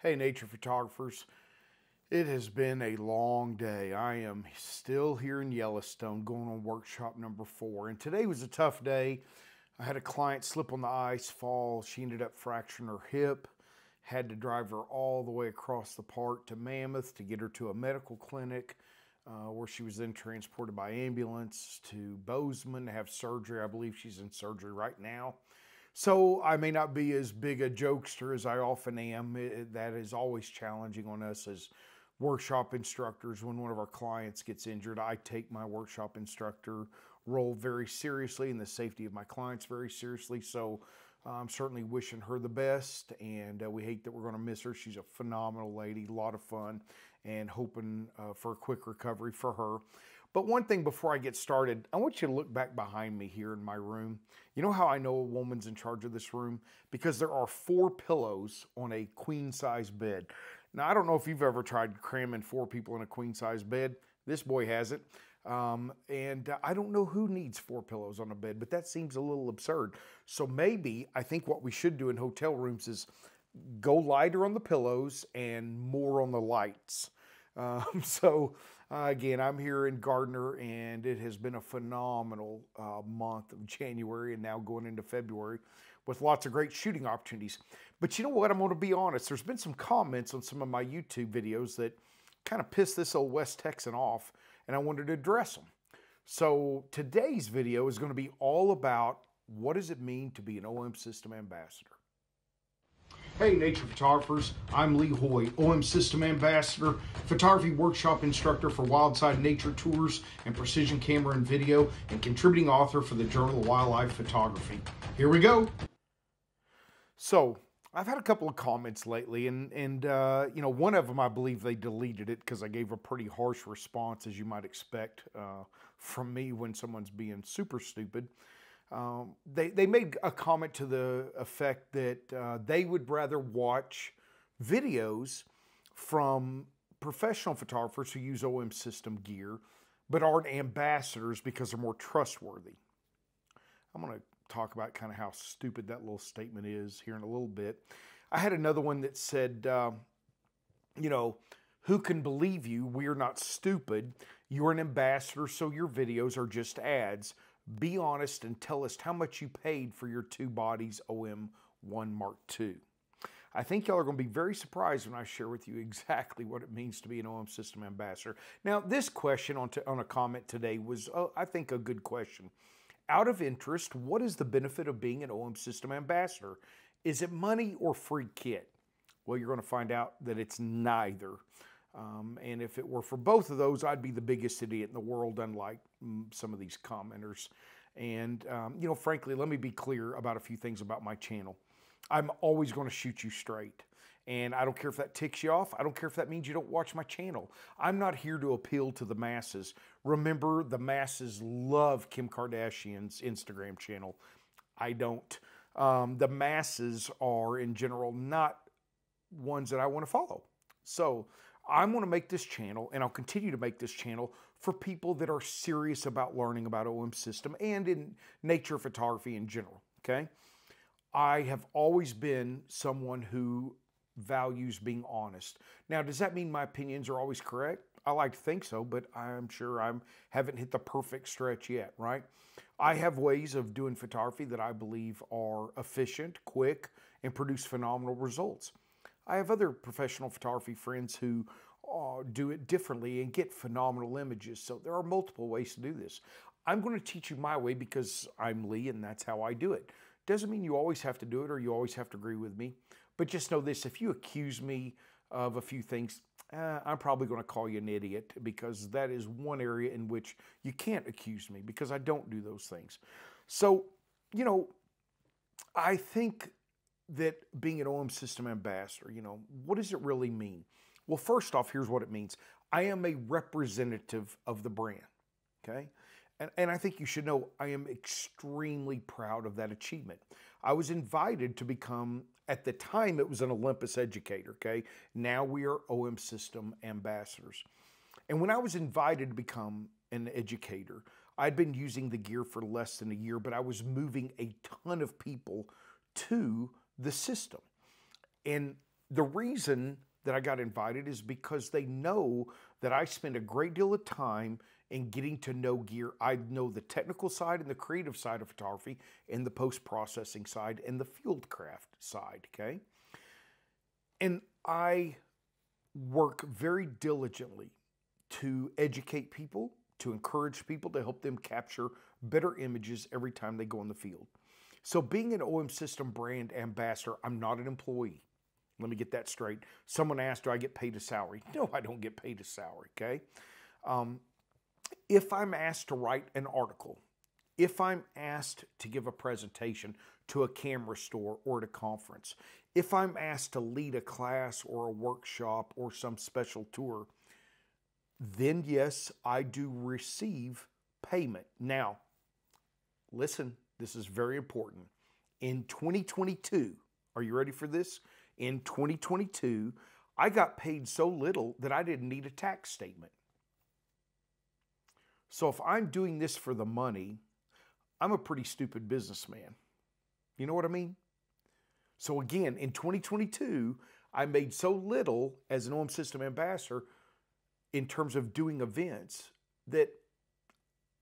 Hey, nature photographers. It has been a long day. I am still here in Yellowstone going on workshop number 4. And today was a tough day. I had a client slip on the ice, fall. She ended up fracturing her hip. Had to drive her all the way across the park to Mammoth to get her to a medical clinic where she was then transported by ambulance to Bozeman to have surgery. I believe she's in surgery right now. So I may not be as big a jokester as I often am. That is always challenging on us as workshop instructors. When one of our clients gets injured, I take my workshop instructor role very seriously and the safety of my clients very seriously. So I'm certainly wishing her the best, and we hate that we're going to miss her. She's a phenomenal lady, a lot of fun, and hoping for a quick recovery for her. But one thing before I get started, I want you to look back behind me here in my room. You know how I know a woman's in charge of this room? Because there are 4 pillows on a queen-size bed. Now, I don't know if you've ever tried cramming 4 people in a queen-size bed. This boy hasn't. And I don't know who needs 4 pillows on a bed, but that seems a little absurd. So maybe I think what we should do in hotel rooms is go lighter on the pillows and more on the lights. Again, I'm here in Gardner, and it has been a phenomenal month of January and now going into February with lots of great shooting opportunities. But you know what? I'm going to be honest. There's been some comments on some of my YouTube videos that kind of pissed this old West Texan off, and I wanted to address them. So today's video is going to be all about what does it mean to be an OM System Ambassador. Hey nature photographers, I'm Lee Hoy, OM System Ambassador, photography workshop instructor for Wildside Nature Tours and Precision Camera and Video, and contributing author for the Journal of Wildlife Photography. Here we go. So I've had a couple of comments lately, and you know, one of them, I believe they deleted it because I gave a pretty harsh response, as you might expect from me when someone's being super stupid. They made a comment to the effect that they would rather watch videos from professional photographers who use OM system gear, but aren't ambassadors because they're more trustworthy. I'm going to talk about kind of how stupid that little statement is here in a little bit. I had another one that said, you know, who can believe you? We're not stupid. You're an ambassador, so your videos are just ads. Be honest and tell us how much you paid for your 2 bodies OM1 Mark II. I think y'all are going to be very surprised when I share with you exactly what it means to be an OM System Ambassador. Now, this question on a comment today was, I think, a good question. Out of interest, what is the benefit of being an OM System Ambassador? Is it money or free kit? Well, you're going to find out that it's neither. And if it were for both of those, I'd be the biggest idiot in the world, unlike some of these commenters. And, you know, frankly, let me be clear about a few things about my channel. I'm always going to shoot you straight. And I don't care if that ticks you off. I don't care if that means you don't watch my channel. I'm not here to appeal to the masses. Remember, the masses love Kim Kardashian's Instagram channel. I don't. The masses are, in general, not ones that I want to follow. So I'm going to make this channel, and I'll continue to make this channel for people that are serious about learning about OM system and in nature photography in general, okay? I have always been someone who values being honest. Now, does that mean my opinions are always correct? I like to think so, but I'm sure I haven't hit the perfect stretch yet, right? I have ways of doing photography that I believe are efficient, quick, and produce phenomenal results. I have other professional photography friends who do it differently and get phenomenal images. So there are multiple ways to do this. I'm going to teach you my way because I'm Lee and that's how I do it. Doesn't mean you always have to do it or you always have to agree with me. But just know this, if you accuse me of a few things, I'm probably going to call you an idiot because that is one area in which you can't accuse me because I don't do those things. So, you know, I think that being an OM System Ambassador, you know, what does it really mean? Well, first off, here's what it means. I am a representative of the brand, okay? And I think you should know I am extremely proud of that achievement. I was invited to become, at the time it was an Olympus educator, okay? Now we are OM System Ambassadors. And when I was invited to become an educator, I'd been using the gear for less than a year, but I was moving a ton of people to the system. And The reason that I got invited is because they know that I spend a great deal of time in getting to know gear. I know the technical side and the creative side of photography and the post-processing side and the field craft side, okay? And I work very diligently to educate people, to encourage people, to help them capture better images every time they go in the field. So being an OM System brand ambassador, I'm not an employee. Let me get that straight. Someone asked, do I get paid a salary? No, I don't get paid a salary, okay? If I'm asked to write an article, if I'm asked to give a presentation to a camera store or at a conference, if I'm asked to lead a class or a workshop or some special tour, then yes, I do receive payment. Now, listen, this is very important. In 2022, are you ready for this? In 2022, I got paid so little that I didn't need a tax statement. So if I'm doing this for the money, I'm a pretty stupid businessman. You know what I mean? So again, in 2022, I made so little as an OM System ambassador in terms of doing events that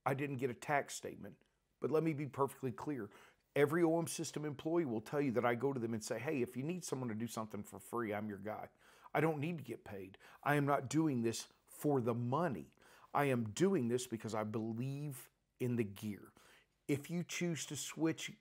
I didn't get a tax statement. But let me be perfectly clear. Every OM System employee will tell you that I go to them and say, hey, if you need someone to do something for free, I'm your guy. I don't need to get paid. I am not doing this for the money. I am doing this because I believe in the gear. If you choose to switch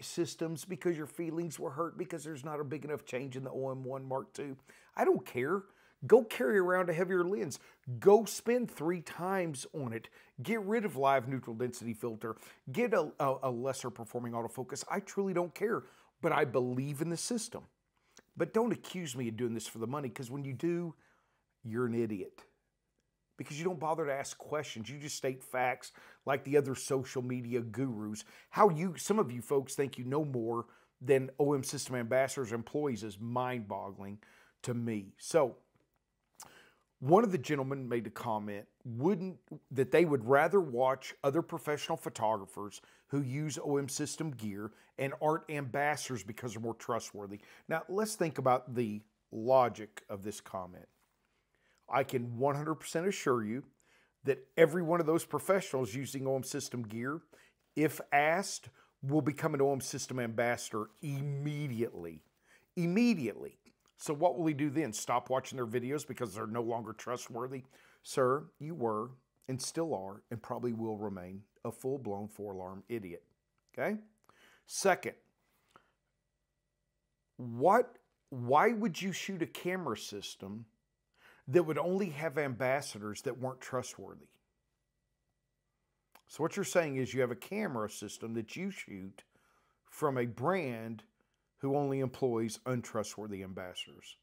systems because your feelings were hurt because there's not a big enough change in the OM1 Mark II, I don't care. Go carry around a heavier lens. Go spend 3 times on it. Get rid of live neutral density filter. Get a lesser performing autofocus. I truly don't care, but I believe in the system. But don't accuse me of doing this for the money, because when you do, you're an idiot. Because you don't bother to ask questions. You just state facts like the other social media gurus. Some of you folks think you know more than OM System ambassadors or employees is mind-boggling to me. So, one of the gentlemen made a comment that they would rather watch other professional photographers who use OM System gear and aren't ambassadors because they're more trustworthy. Now, let's think about the logic of this comment. I can 100% assure you that every one of those professionals using OM System gear, if asked, will become an OM System ambassador immediately. Immediately. So what will he do then? Stop watching their videos because they're no longer trustworthy? Sir, you were and still are and probably will remain a full-blown 4-alarm idiot. Okay? Second, why would you shoot a camera system that would only have ambassadors that weren't trustworthy? So what you're saying is you have a camera system that you shoot from a brand who only employs untrustworthy ambassadors.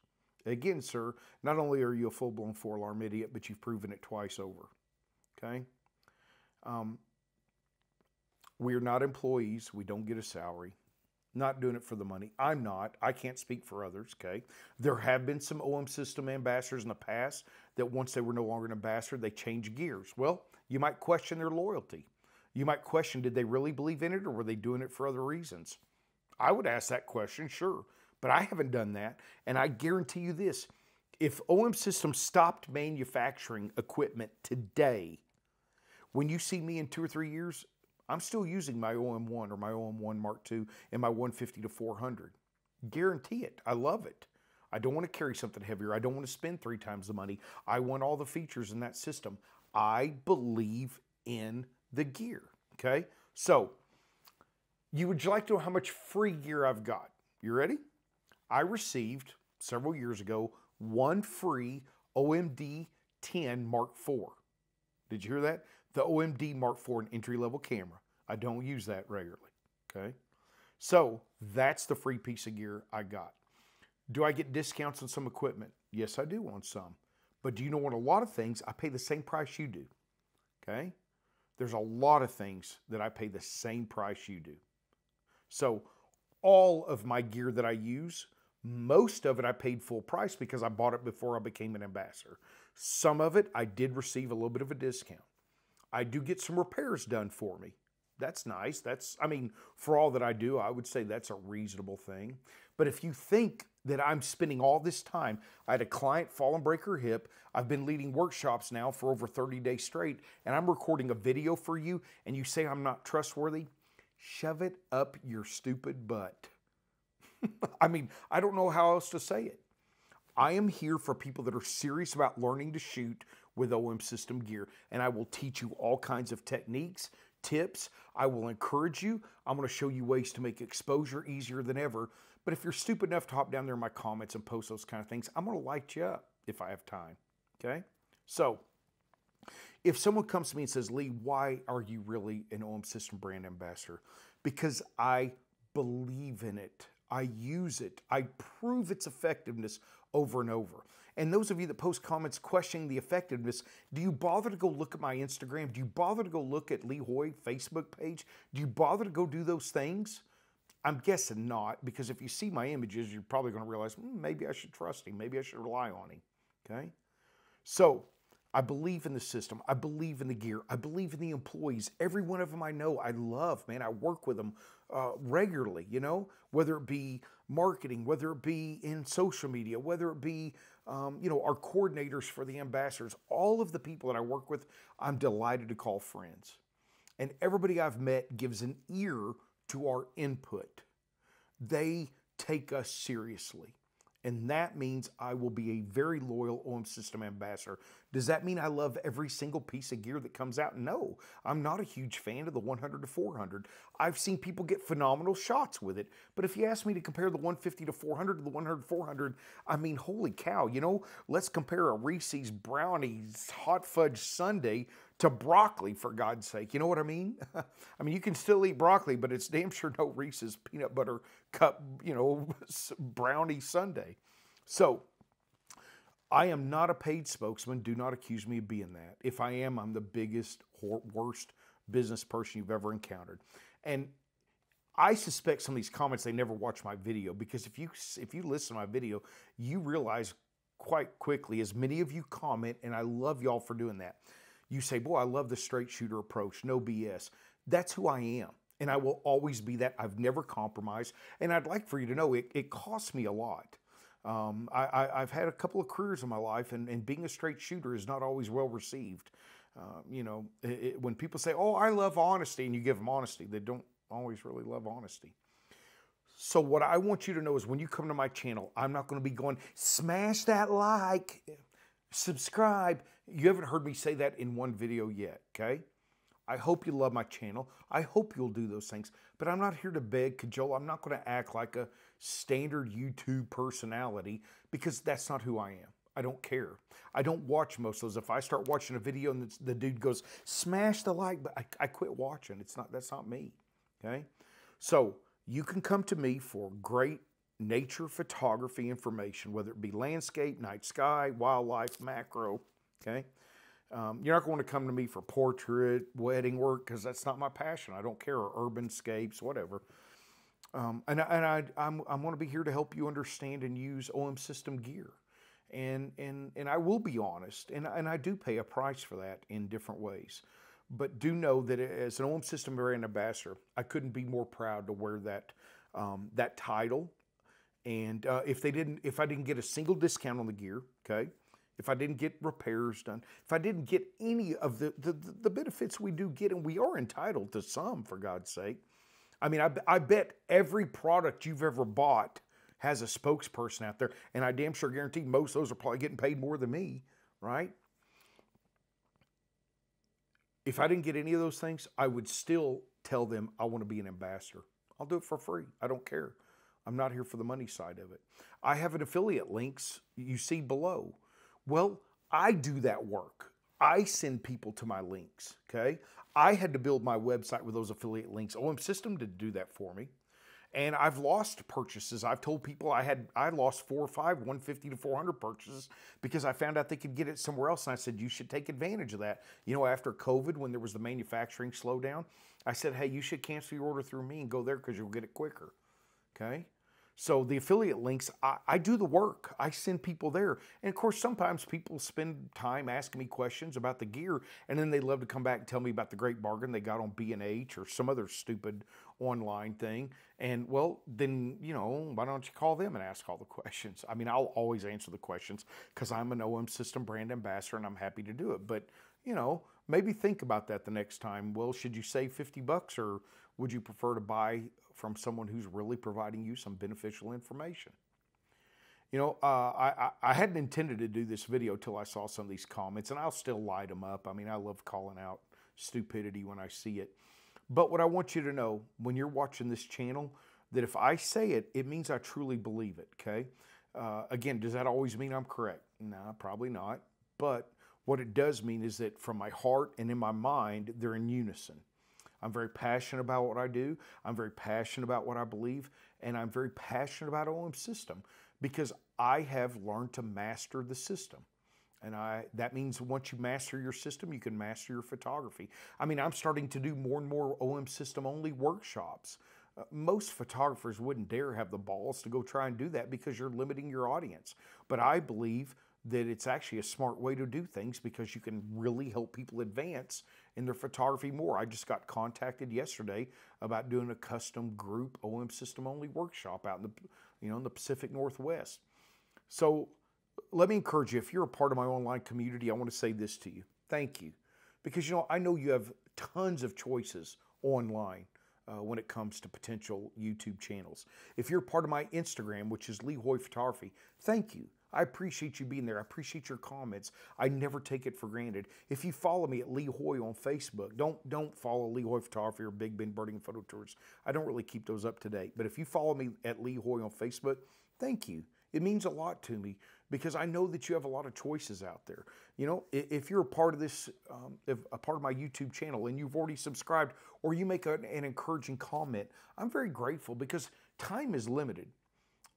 Again, sir, not only are you a full-blown 4-alarm idiot, but you've proven it twice over, okay? We are not employees. We don't get a salary. Not doing it for the money. I'm not. I can't speak for others, okay? There have been some OM System ambassadors in the past that once they were no longer an ambassador, they changed gears. Well, you might question their loyalty. You might question, did they really believe in it, or were they doing it for other reasons? I would ask that question, sure, but I haven't done that, and I guarantee you this. If OM System stopped manufacturing equipment today, when you see me in 2 or 3 years, I'm still using my OM1 or my OM1 Mark II and my 150-400. Guarantee it. I love it. I don't want to carry something heavier. I don't want to spend 3 times the money. I want all the features in that system. I believe in the gear, okay? So, would you like to know how much free gear I've got? You ready? I received, several years ago, 1 free OMD 10 Mark IV. Did you hear that? The OMD Mark IV, an entry-level camera. I don't use that regularly, okay? So, that's the free piece of gear I got. Do I get discounts on some equipment? Yes, I do on some. But do you know what? A lot of things, I pay the same price you do, okay? There's a lot of things that I pay the same price you do. So all of my gear that I use, most of it I paid full price because I bought it before I became an ambassador. Some of it I did receive a little bit of a discount. I do get some repairs done for me. That's nice. For all that I do, I would say that's a reasonable thing. But if you think that I'm spending all this time, I had a client fall and break her hip. I've been leading workshops now for over 30 days straight, and I'm recording a video for you, and you say I'm not trustworthy, shove it up your stupid butt. I mean, I don't know how else to say it. I am here for people that are serious about learning to shoot with OM System gear, and I will teach you all kinds of techniques, tips. I will encourage you. I'm going to show you ways to make exposure easier than ever. But if you're stupid enough to hop down there in my comments and post those kind of things, I'm going to light you up if I have time. Okay? So, if someone comes to me and says, Lee, why are you really an OM System brand ambassador? Because I believe in it. I use it. I prove its effectiveness over and over. And those of you that post comments questioning the effectiveness, do you bother to go look at my Instagram? Do you bother to go look at Lee Hoy Facebook page? Do you bother to go do those things? I'm guessing not, because if you see my images, you're probably going to realize, maybe I should trust him. Maybe I should rely on him. Okay? So, I believe in the system. I believe in the gear. I believe in the employees. Every one of them I know, I love, man. I work with them regularly, you know, whether it be marketing, whether it be in social media, whether it be, you know, our coordinators for the ambassadors, all of the people that I work with, I'm delighted to call friends. And everybody I've met gives an ear to our input. They take us seriously. And that means I will be a very loyal OM System ambassador. Does that mean I love every single piece of gear that comes out? No, I'm not a huge fan of the 100 to 400. I've seen people get phenomenal shots with it. But if you ask me to compare the 150 to 400 to the 100 to 400, I mean, holy cow, you know, let's compare a Reese's Brownies Hot Fudge Sundae to broccoli, for God's sake. You know what I mean? I mean, you can still eat broccoli, but it's damn sure no Reese's Peanut Butter Cup, you know, brownie sundae. So, I am not a paid spokesman. Do not accuse me of being that. If I am, I'm the biggest, worst business person you've ever encountered. And I suspect some of these comments, they never watch my video, because if you listen to my video, you realize quite quickly, as many of you comment, and I love y'all for doing that, you say, boy, I love the straight shooter approach, no BS. That's who I am, and I will always be that. I've never compromised, and I'd like for you to know it costs me a lot. I've had a couple of careers in my life, and being a straight shooter is not always well received. You know, when people say, oh, I love honesty, and you give them honesty, they don't always really love honesty. So what I want you to know is when you come to my channel, I'm not going to be going, smash that like, subscribe. You haven't heard me say that in one video yet, okay? I hope you love my channel. I hope you'll do those things. But I'm not here to beg, cajole. I'm not going to act like a standard YouTube personality, because that's not who I am. I don't care. I don't watch most of those. If I start watching a video and the dude goes, smash the like button, I quit watching. That's not me, okay? So you can come to me for great nature photography information, whether it be landscape, night sky, wildlife, macro, okay? You're not going to come to me for portrait, wedding work, because that's not my passion. I don't care, or urbanscapes, whatever. I'm going to be here to help you understand and use OM System gear. And I will be honest, and I do pay a price for that in different ways. But do know that as an OM System brand ambassador, I couldn't be more proud to wear that title. And if I didn't get a single discount on the gear, okay, if I didn't get repairs done, if I didn't get any of the benefits we do get, and we are entitled to some, for God's sake. I mean, I bet every product you've ever bought has a spokesperson out there, and I damn sure guarantee most of those are probably getting paid more than me, right? If I didn't get any of those things, I would still tell them I want to be an ambassador. I'll do it for free. I don't care. I'm not here for the money side of it. I have an affiliate links you see below. Well, I do that work. I send people to my links, okay? I had to build my website with those affiliate links. OM System didn't do that for me. And I've lost purchases. I've told people I lost 4 or 5 150 to 400 purchases because I found out they could get it somewhere else. And I said, you should take advantage of that. You know, after COVID, when there was the manufacturing slowdown, I said, hey, you should cancel your order through me and go there because you'll get it quicker, okay? So the affiliate links, I do the work. I send people there. And of course, sometimes people spend time asking me questions about the gear, and then they love to come back and tell me about the great bargain they got on B&H or some other stupid online thing. And well, then, you know, why don't you call them and ask all the questions? I mean, I'll always answer the questions because I'm an OM System brand ambassador and I'm happy to do it. But, you know, maybe think about that the next time. Well, should you save 50 bucks or would you prefer to buy from someone who's really providing you some beneficial information? You know, I hadn't intended to do this video till I saw some of these comments, and I'll still light them up. I mean, I love calling out stupidity when I see it. But what I want you to know, when you're watching this channel, that if I say it, it means I truly believe it, okay? Again, does that always mean I'm correct? No, probably not. But what it does mean is that from my heart and in my mind, they're in unison. I'm very passionate about what I do. I'm very passionate about what I believe. And I'm very passionate about OM System because I have learned to master the system. And that means once you master your system, you can master your photography. I mean, I'm starting to do more and more OM System only workshops. Most photographers wouldn't dare have the balls to go try and do that because you're limiting your audience. But I believe that it's actually a smart way to do things because you can really help people advance in their photography more. I just got contacted yesterday about doing a custom group OM System only workshop out in the, in the Pacific Northwest. So let me encourage you, if you're a part of my online community, I want to say this to you. Thank you. Because, I know you have tons of choices online when it comes to potential YouTube channels. If you're part of my Instagram, which is Lee Hoy Photography, thank you. I appreciate you being there. I appreciate your comments. I never take it for granted. If you follow me at Lee Hoy on Facebook, don't follow Lee Hoy Photography or Big Ben Birding Photo Tours. I don't really keep those up to date. But if you follow me at Lee Hoy on Facebook, thank you. It means a lot to me because I know that you have a lot of choices out there. If you're a part of this, a part of my YouTube channel and you've already subscribed or you make an encouraging comment, I'm very grateful because time is limited.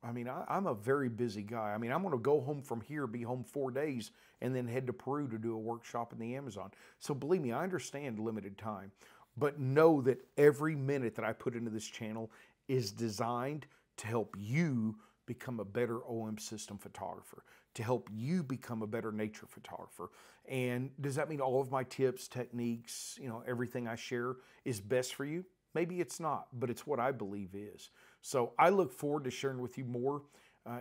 I mean, I'm a very busy guy. I mean, I'm going to go home from here, be home 4 days, and then head to Peru to do a workshop in the Amazon. So believe me, I understand limited time. But know that every minute that I put into this channel is designed to help you become a better OM System photographer, to help you become a better nature photographer. And does that mean all of my tips, techniques, everything I share is best for you? Maybe it's not, but it's what I believe is. So I look forward to sharing with you more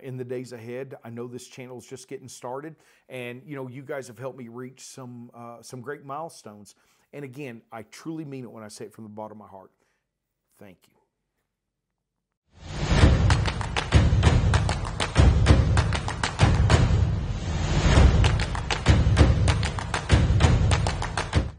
in the days ahead. I know this channel is just getting started, and you guys have helped me reach some great milestones. And again, I truly mean it when I say it from the bottom of my heart. Thank you.